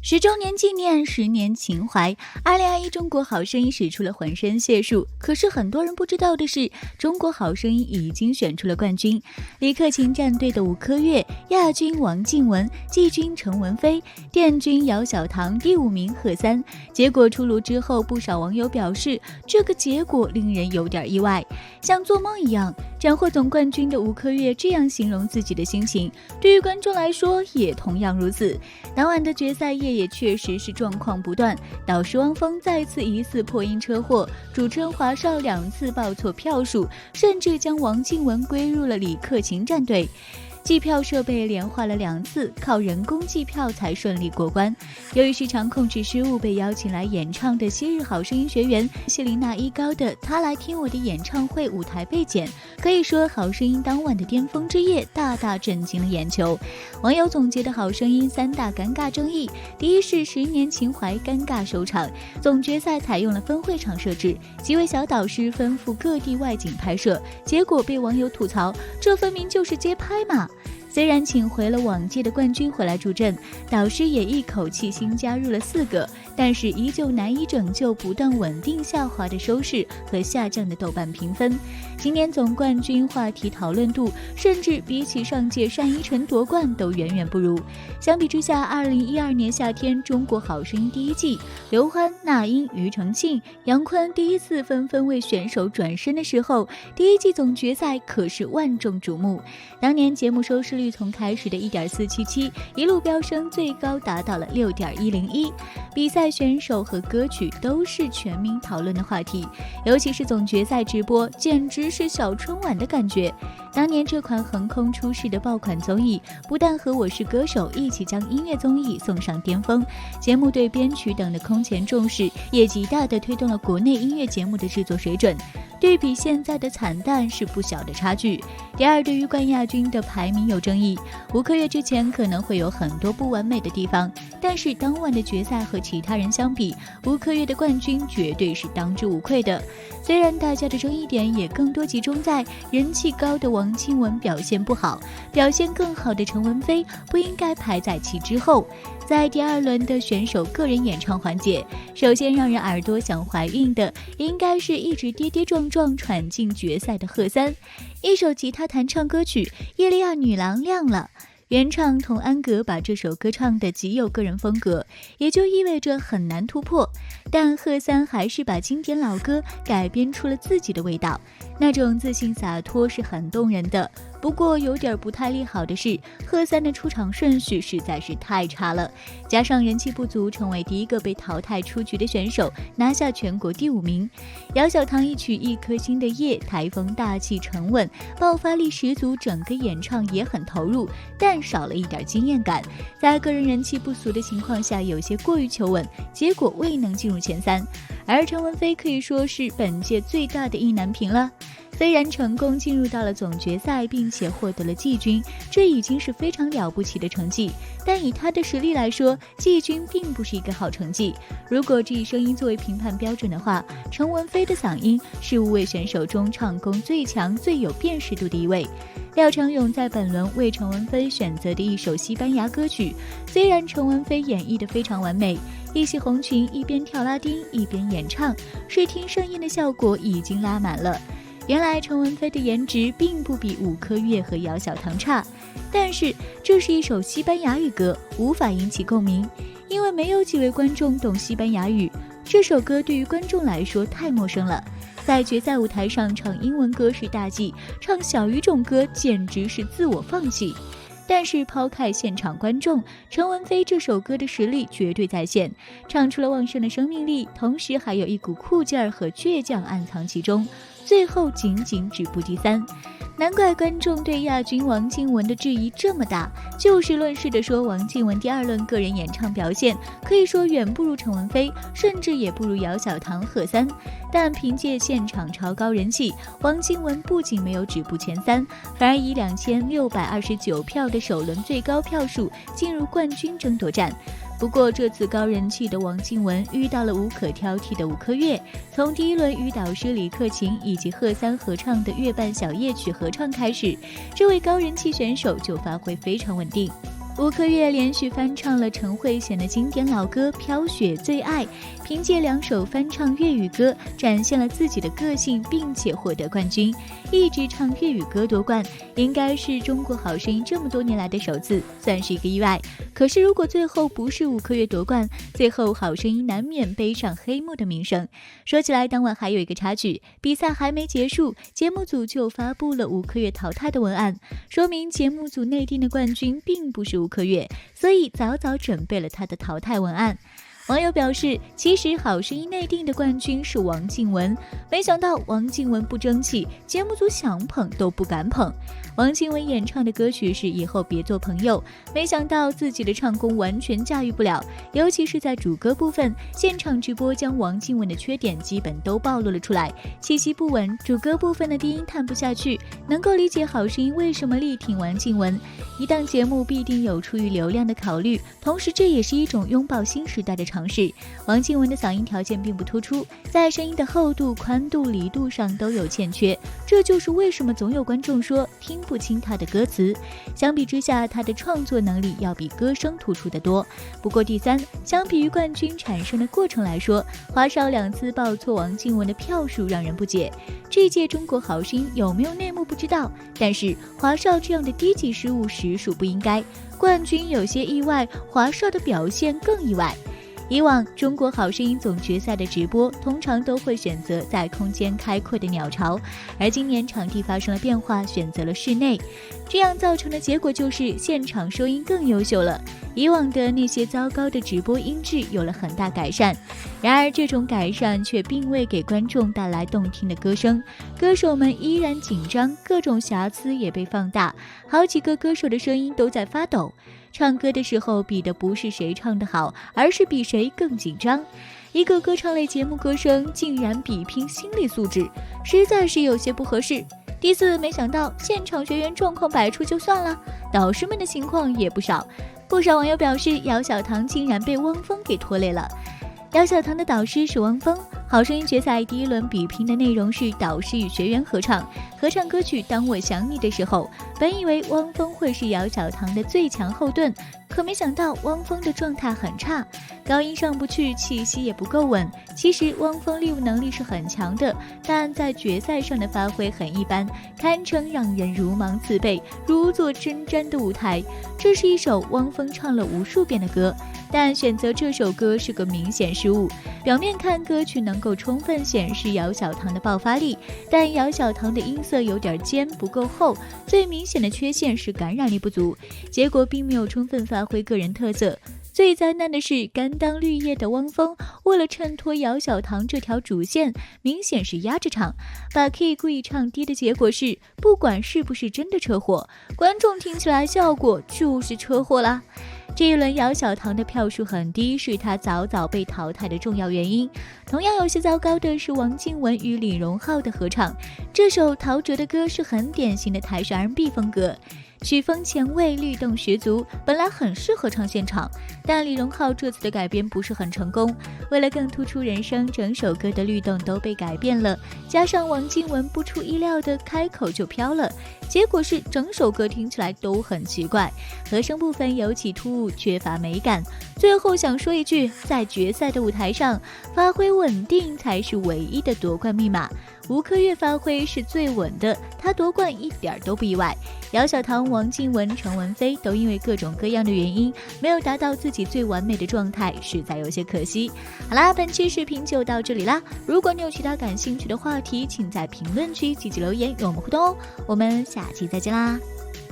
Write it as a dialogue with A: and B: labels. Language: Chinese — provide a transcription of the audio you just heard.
A: 10周年纪念，10年情怀。2021中国好声音使出了浑身解数，可是很多人不知道的是，中国好声音已经选出了冠军。李克勤战队的吴科月，亚军王靖雯，季军陈文飞，殿军姚晓棠，第5名贺三。结果出炉之后，不少网友表示，这个结果令人有点意外，像做梦一样。斩获总冠军的吴科月这样形容自己的心情，对于观众来说也同样如此。当晚的决赛夜也确实是状况不断，导师汪峰再次疑似破音车祸，主持人华少2次报错票数，甚至将王靖雯归入了李克勤战队。计票设备连换了2次，靠人工计票才顺利过关。由于时长控制失误，被邀请来演唱的昔日好声音学员谢琳娜一高的《他来听我的演唱会》舞台被剪，可以说好声音当晚的巅峰之夜大大震惊了眼球。网友总结的好声音3大尴尬争议：第一是10年情怀尴尬收场，总决赛采用了分会场设置，几位小导师吩咐各地外景拍摄，结果被网友吐槽，这分明就是街拍嘛。虽然请回了往届的冠军回来助阵，导师也一口气新加入了4个，但是依旧难以拯救不断稳定下滑的收视和下降的豆瓣评分。今年总冠军话题讨论度甚至比起上届单依纯夺冠都远远不如。相比之下，2012年夏天中国好声音第1季，刘欢、那英、庾澄庆、杨坤第一次纷纷为选手转身的时候，第1季总决赛可是万众瞩目。当年节目收视率从开始的 1.477 一路飙升，最高达到了 6.101。比赛选手和歌曲都是全民讨论的话题，尤其是总决赛直播，简直是小春晚的感觉。当年这款横空出世的爆款综艺，不但和《我是歌手》一起将音乐综艺送上巅峰，节目对编曲等的空前重视，也极大地推动了国内音乐节目的制作水准。对比现在的惨淡是不小的差距。第二，对于冠亚军的排名有争议，吴科月之前可能会有很多不完美的地方，但是当晚的决赛和其他人相比，吴科月的冠军绝对是当之无愧的。虽然大家的争议点也更多集中在人气高的王靖雯表现不好，表现更好的陈文飞不应该排在其之后。在第2轮的选手个人演唱环节，首先让人耳朵想怀孕的应该是一直跌跌撞撞闯进决赛的贺三，一首吉他弹唱歌曲《叶利亚女郎亮了》，原唱童安格把这首歌唱的极有个人风格，也就意味着很难突破。但贺三还是把经典老歌改编出了自己的味道，那种自信洒脱是很动人的。不过有点不太利好的是，贺三的出场顺序实在是太差了，加上人气不足，成为第1个被淘汰出局的选手，拿下全国第5名。姚晓棠一曲《一颗心的夜》，台风大气沉稳，爆发力十足，整个演唱也很投入，但少了一点惊艳感，在个人人气不俗的情况下，有些过于求稳，结果未能进入前3。而陈文飞可以说是本届最大的意难平了。虽然成功进入到了总决赛，并且获得了季军，这已经是非常了不起的成绩，但以他的实力来说，季军并不是一个好成绩。如果只以声音作为评判标准的话，陈文飞的嗓音是5位选手中唱功最强、最有辨识度的一位。廖长勇在本轮为陈文飞选择的一首西班牙歌曲，虽然陈文飞演绎得非常完美，一袭红裙一边跳拉丁一边演唱，视听盛宴的效果已经拉满了。原来陈文飞的颜值并不比吴科月和姚晓棠差，但是这是一首西班牙语歌，无法引起共鸣，因为没有几位观众懂西班牙语，这首歌对于观众来说太陌生了。在决赛舞台上唱英文歌是大忌，唱小语种歌简直是自我放弃。但是抛开现场观众，陈文飞这首歌的实力绝对在线，唱出了旺盛的生命力，同时还有一股酷劲儿和倔强暗藏其中，最后仅仅止步第3。难怪观众对亚军王靖雯的质疑这么大，就事论事地说，王靖雯第2轮个人演唱表现可以说远不如陈文飞，甚至也不如姚晓棠、贺三。但凭借现场超高人气，王靖雯不仅没有止步前3，反而以2629票的首轮最高票数进入冠军争夺战。不过这次高人气的王靖雯遇到了无可挑剔的吴科月，从第1轮与导师李克勤以及贺三合唱的《月半小夜曲》合唱开始，这位高人气选手就发挥非常稳定。吴克月连续翻唱了陈慧娴的经典老歌《飘雪最爱》，凭借2首翻唱粤语歌，展现了自己的个性，并且获得冠军。一直唱粤语歌夺冠，应该是中国好声音这么多年来的首次，算是一个意外。可是如果最后不是吴克月夺冠，最后好声音难免背上黑幕的名声。说起来，当晚还有一个插曲，比赛还没结束，节目组就发布了吴克月淘汰的文案，说明节目组内定的冠军并不是吴克月，所以早早准备了他的淘汰文案。网友表示，其实好声音内定的冠军是王靖雯，没想到王靖雯不争气，节目组想捧都不敢捧。王靖雯演唱的歌曲是以后别做朋友，没想到自己的唱功完全驾驭不了，尤其是在主歌部分，现场直播将王靖雯的缺点基本都暴露了出来，气息不稳，主歌部分的低音探不下去，能够理解好声音为什么力挺王靖雯。一档节目必定有出于流量的考虑，同时这也是一种拥抱新时代的尝试。王靖雯的嗓音条件并不突出，在声音的厚度、宽度、离度上都有欠缺，这就是为什么总有观众说听不清她的歌词。相比之下，她的创作能力要比歌声突出得多。不过第三，相比于冠军产生的过程来说，华少2次报错王靖雯的票数让人不解。这届中国好声音有没有内幕不知道，但是华少这样的低级失误实属不应该。冠军有些意外，华少的表现更意外。以往中国好声音总决赛的直播通常都会选择在空间开阔的鸟巢，而今年场地发生了变化，选择了室内，这样造成的结果就是现场收音更优秀了。以往的那些糟糕的直播音质有了很大改善，然而这种改善却并未给观众带来动听的歌声，歌手们依然紧张，各种瑕疵也被放大，好几个歌手的声音都在发抖。唱歌的时候比的不是谁唱得好，而是比谁更紧张。一个歌唱类节目歌声竟然比拼心理素质，实在是有些不合适。第四，没想到现场学员状况百出就算了，导师们的情况也不少。不少网友表示，姚小棠竟然被汪峰给拖累了。姚小棠的导师是汪峰。好声音决赛第1轮比拼的内容是导师与学员合唱歌曲《当我想你的时候》，本以为汪峰会是姚小棠的最强后盾，可没想到汪峰的状态很差，高音上不去，气息也不够稳。其实汪峰力舞能力是很强的，但在决赛上的发挥很一般，堪称让人如芒刺背，如坐针毡的舞台。这是一首汪峰唱了无数遍的歌，但选择这首歌是个明显失误。表面看歌曲能够充分显示姚小棠的爆发力，但姚小棠的音色有点尖，不够厚，最明显的缺陷是感染力不足，结果并没有充分发挥个人特色。最灾难的是，甘当绿叶的汪峰为了衬托姚小棠这条主线，明显是压着唱，把 key 故意唱低的结果是，不管是不是真的车祸，观众听起来效果就是车祸啦。这一轮姚小棠的票数很低，是她早早被淘汰的重要原因。同样有些糟糕的是王靖雯与李荣浩的合唱，这首陶喆的歌是很典型的台式 R&B 风格，曲风前卫，律动十足，本来很适合唱现场，但李荣浩这次的改编不是很成功。为了更突出人声，整首歌的律动都被改变了，加上王靖雯不出意料的开口就飘了，结果是整首歌听起来都很奇怪，和声部分尤其突兀，缺乏美感。最后想说一句，在决赛的舞台上，发挥稳定才是唯一的夺冠密码。吴克月发挥是最稳的，他夺冠一点都不意外。姚小棠、王靖雯、陈文飞都因为各种各样的原因没有达到自己最完美的状态，实在有些可惜。好啦，本期视频就到这里啦，如果你有其他感兴趣的话题，请在评论区积极留言与我们互动哦。我们下期再见啦。